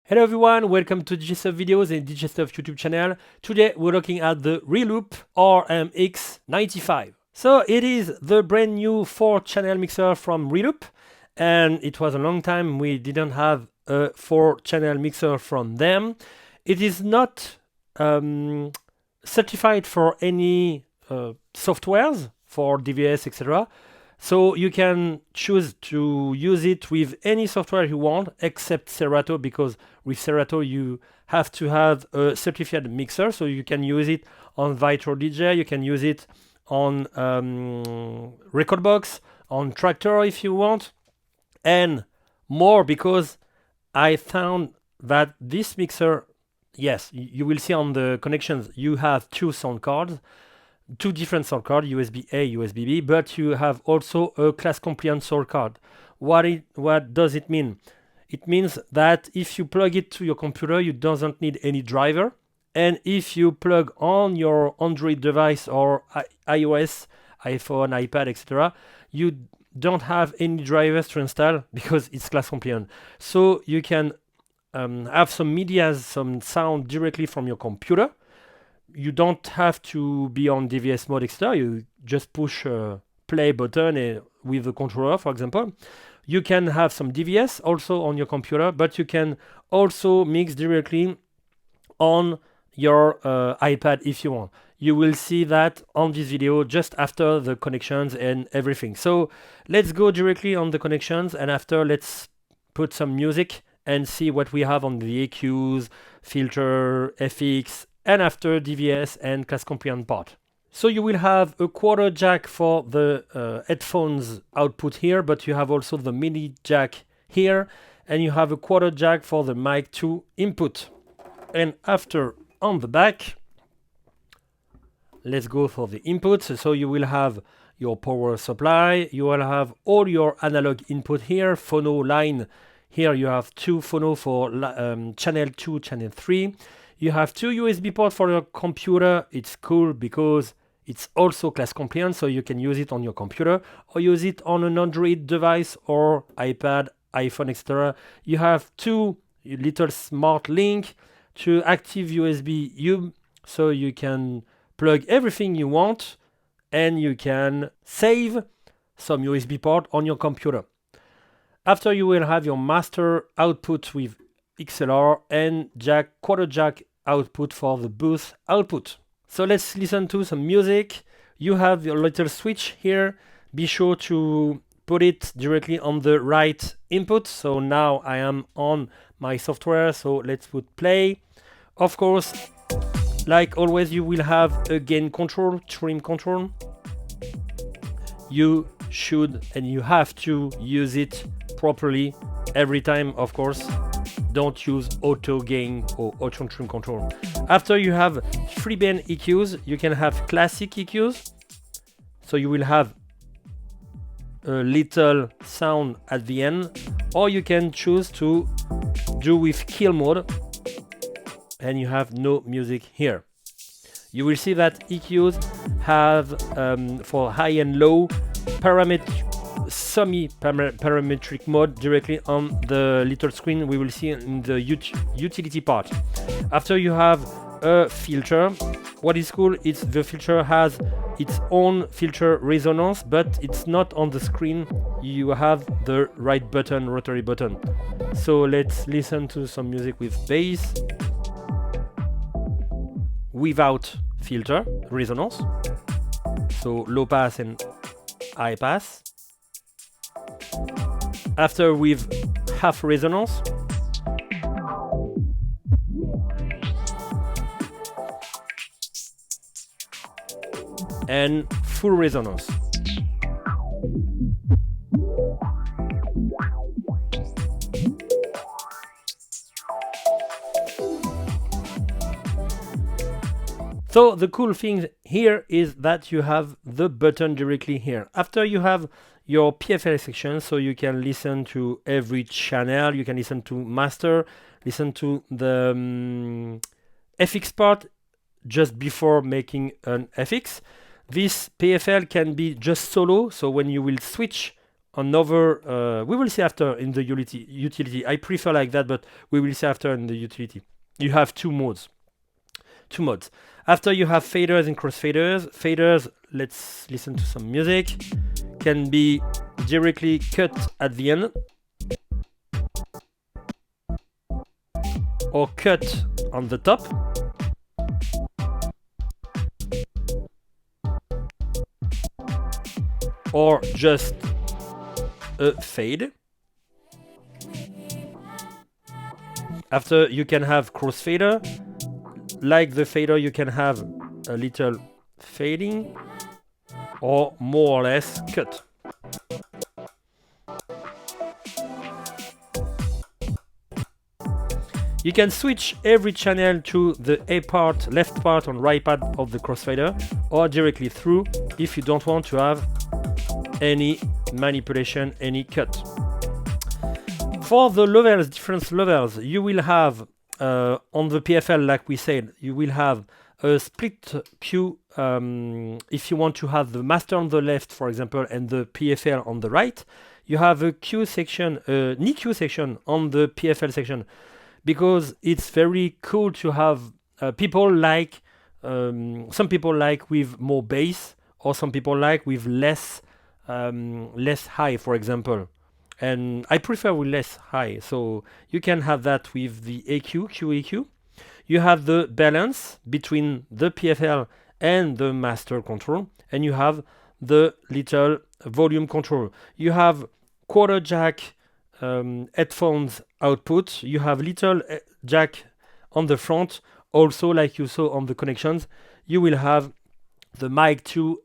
Hello everyone, welcome to DJStuff videos and DJStuff YouTube channel. Today we're looking at the Reloop Rmx 95. So it is the brand new 4-channel mixer from Reloop, and it was a long time we didn't have a 4-channel mixer from them. It is not certified for any softwares for DVS, etc. So you can choose to use it with any software you want except Serato, because with Serato you have to have a certified mixer. So you can use it on Vitro DJ, you can use it on Recordbox, on Tractor if you want, and more, because I found that this mixer, yes, you will see on the connections you have two sound cards. Two different sound cards, USB-A, USB-B, but you have also a class compliant sound card. What does it mean? It means that if you plug it to your computer, you doesn't need any driver. And if you plug on your Android device or iOS, iPhone, iPad, etc., you don't have any drivers to install because it's class compliant. So you can have some media, some sound directly from your computer. You don't have to be on DVS mode, etc. You just push a play button with the controller, for example. You can have some DVS also on your computer, but you can also mix directly on your iPad if you want. You will see that on this video just after the connections and everything. So let's go directly on the connections, and after let's put some music and see what we have on the EQs, filter, FX, and after DVS and class compliant part. So you will have a quarter jack for the headphones output here, but you have also the mini jack here, and you have a quarter jack for the mic 2 input. And after on the back, let's go for the inputs. So you will have your power supply, you will have all your analog input here, phono line. Here you have two phono for channel 2, channel 3. You have two USB ports for your computer. It's cool because it's also class compliant, so you can use it on your computer or use it on an Android device or iPad, iPhone, etc. You have two little smart link to active USB hub, so you can plug everything you want and you can save some USB port on your computer. After, you will have your master output with XLR and quarter jack output for the booth output. So let's listen to some music. You have your little switch here. Be sure to put it directly on the right input. So now I am on my software, so let's put play. Of course, like always, you will have a gain control, trim control. You should and you have to use it properly every time, of course. Don't use auto gain or auto trim control. After, you have 3-band EQs. You can have classic EQs, so you will have a little sound at the end, or you can choose to do with kill mode and you have no music here. You will see that EQs have for high and low semi-parametric mode directly on the little screen we will see in the utility part. After, you have a filter. What is cool is the filter has its own filter resonance, but it's not on the screen. You have the right button, rotary button. So let's listen to some music with bass without filter resonance. So low pass and high pass. After, with half resonance. And full resonance. So the cool thing here is that you have the button directly here. After, you have your PFL section, so you can listen to every channel. You can listen to master, listen to the FX part just before making an FX. This PFL can be just solo, so when you will switch another, we will see after in the utility. I prefer like that, but we will see after in the utility. You have two modes. After you have faders and crossfaders. Faders, let's listen to some music, can be directly cut at the end or cut on the top. Or just a fade. After you can have crossfader. Like the fader, you can have a little fading or more or less cut. You can switch every channel to the A part, left part, and right part of the crossfader, or directly through if you don't want to have any manipulation, any cut. For the levels, different levels, you will have on the PFL, like we said, you will have a split queue if you want to have the master on the left, for example, and the PFL on the right. You have a queue section, NIQ section on the PFL section, because it's very cool to have people like, some people like with more bass, or some people like with less high, for example. And I prefer with less high, so you can have that with the AQ, QEQ. You have the balance between the PFL and the master control, and you have the little volume control. You have quarter jack headphones output. You have little jack on the front. Also, like you saw on the connections, you will have the mic 2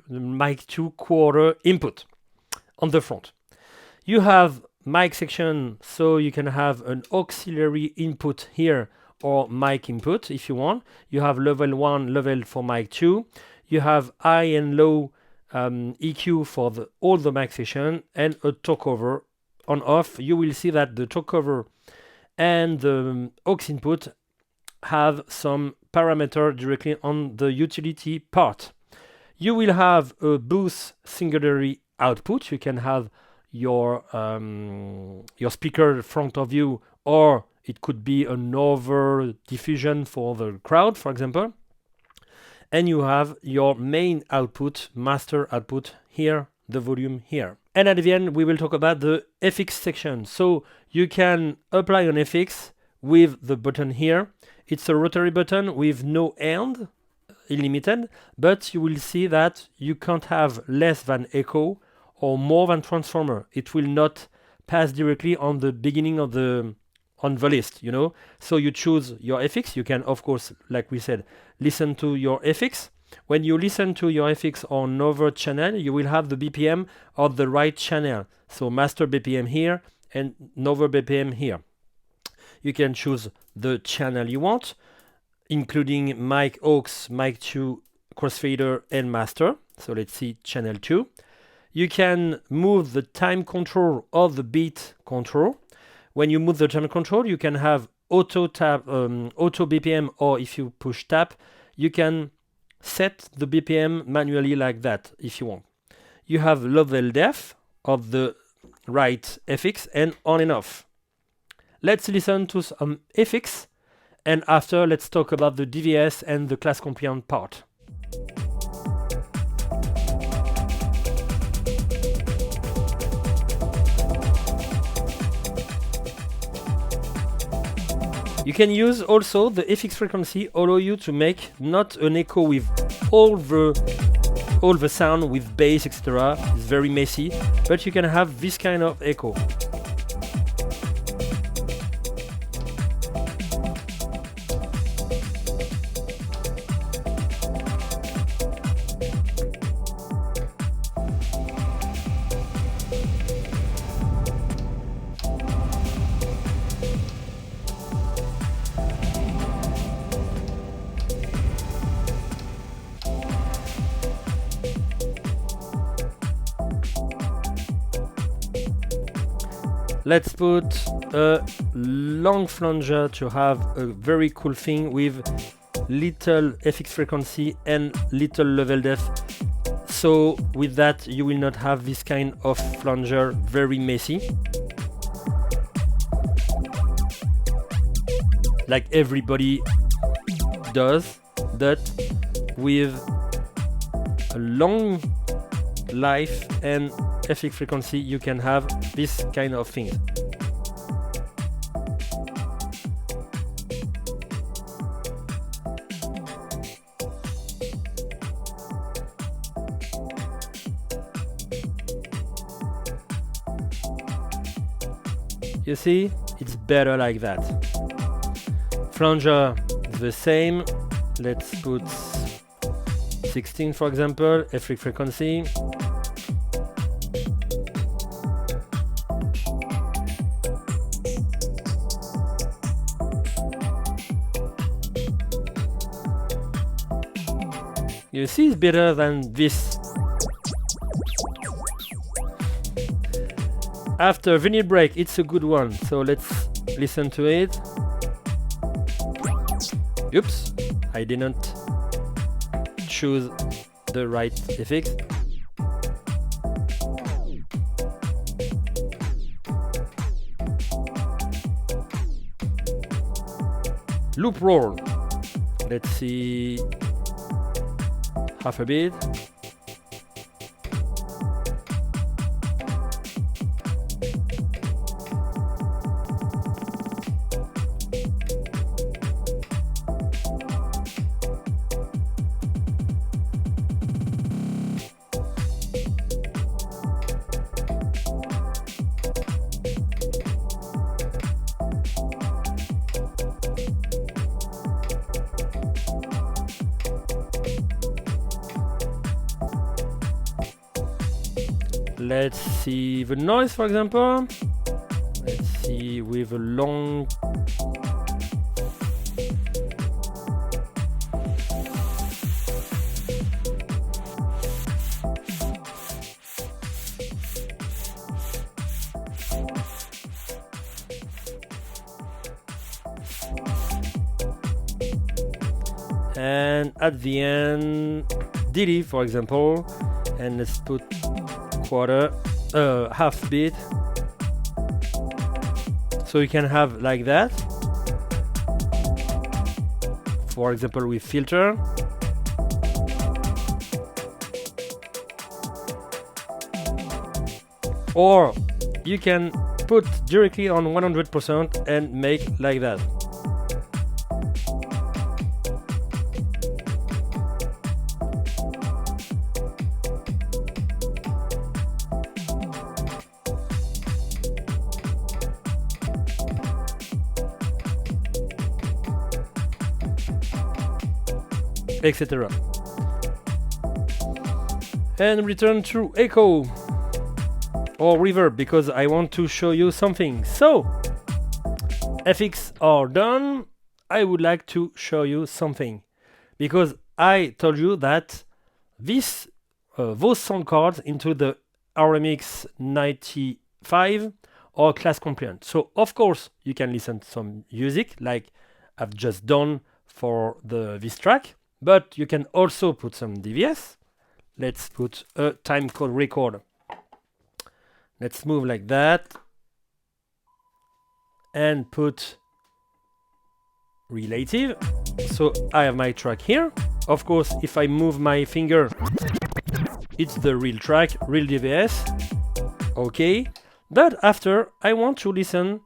mic 2 quarter input on the front. You have mic section, so you can have an auxiliary input here or mic input if you want. You have level 1, level for mic 2. You have high and low EQ for all the mic section, and a talkover on off. You will see that the talkover and the aux input have some parameter directly on the utility part. You will have a boost secondary output. You can have your speaker in front of you, or it could be another diffusion for the crowd, for example. And you have your main output, master output here, the volume here. And at the end, we will talk about the FX section. So you can apply an FX with the button here. It's a rotary button with no end, unlimited, but you will see that you can't have less than echo or more than transformer. It will not pass directly on the beginning of the list, you know. So you choose your FX. You can, of course, like we said, listen to your FX. When you listen to your FX on another channel, you will have the BPM of the right channel. So master BPM here and another BPM here. You can choose the channel you want, including mic aux, mic 2, crossfader, and master. So let's see channel 2. You can move the time control or the beat control. When you move the time control, you can have auto tab, auto BPM, or if you push tab, you can set the BPM manually like that if you want. You have level depth of the right FX and on and off. Let's listen to some FX, and after let's talk about the DVS and the class compliant part. You can use also the FX frequency, allow you to make not an echo with all the sound with bass, etc. It's very messy, but you can have this kind of echo. Let's put a long flanger to have a very cool thing with little FX frequency and little level depth. So with that, you will not have this kind of flanger, very messy, like everybody does, but with a long life and FX frequency, you can have this kind of things. You see, it's better like that. Flanger, the same. Let's put 16, for example, FX frequency. You see, it's better than this. After vinyl break, it's a good one, so let's listen to it. Oops, I didn't choose the right effects. Loop roll. Let's see, half a bit. Let's see the noise, for example. Let's see with a long and at the end delete, for example, and let's put quarter, half beat, so you can have like that, for example with filter. Or you can put directly on 100% and make like that. Etc. And return to echo or reverb because I want to show you something. So FX are done. I would like to show you something because I told you that this those sound cards into the Rmx 95 are class compliant. So of course you can listen to some music like I've just done for this track. But you can also put some DVS. Let's put a time code record. Let's move like that. And put relative. So I have my track here. Of course, if I move my finger, it's the real track, real DVS. Okay. But after, I want to listen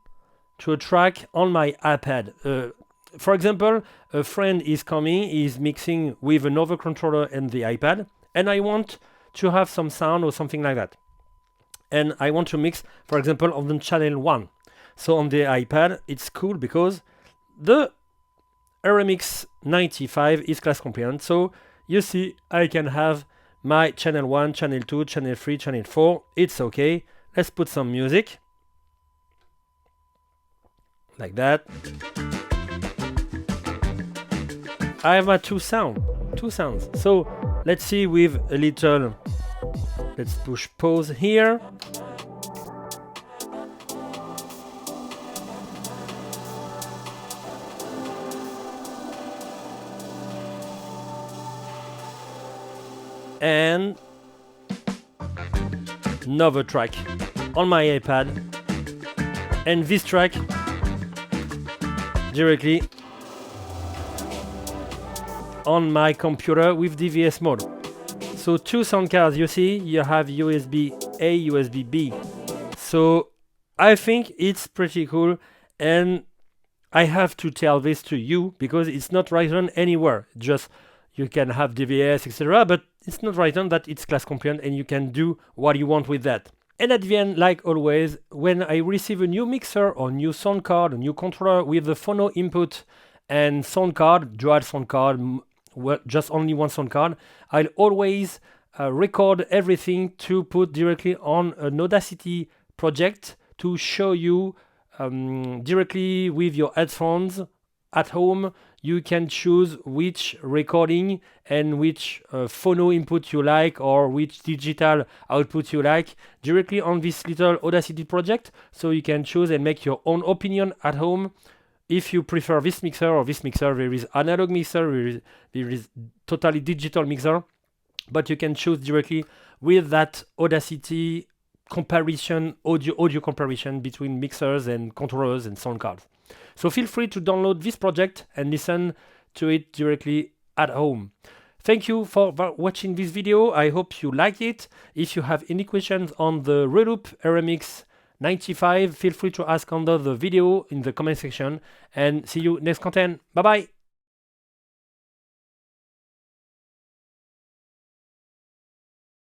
to a track on my iPad. For example, a friend is coming, is mixing with another controller and the iPad, and I want to have some sound or something like that. And I want to mix, for example, on the channel 1. So on the iPad, it's cool because the Rmx 95 is class compliant. So you see, I can have my channel 1, channel 2, channel 3, channel 4. It's okay. Let's put some music. Like that. I have my two sounds. So let's see with a little, let's push pause here. And another track on my iPad, and this track directly on my computer with DVS mode. So 2 sound cards, you see, you have USB A, USB B. So I think it's pretty cool, and I have to tell this to you because it's not written anywhere. Just you can have DVS, etc., but it's not written that it's class compliant and you can do what you want with that. And at the end, like always, when I receive a new mixer or new sound card, a new controller with the Phono input and sound card, dual sound card, just only one sound card, I'll always record everything to put directly on an Audacity project to show you directly with your headphones at home. You can choose which recording and which phono input you like or which digital output you like directly on this little Audacity project. So you can choose and make your own opinion at home. If you prefer this mixer or this mixer, there is analog mixer, there is totally digital mixer, but you can choose directly with that Audacity comparison, audio comparison between mixers and controllers and sound cards. So feel free to download this project and listen to it directly at home. Thank you for watching this video. I hope you liked it. If you have any questions on the Reloop Rmx 95, feel free to ask under the video in the comment section, and see you next content. Bye bye.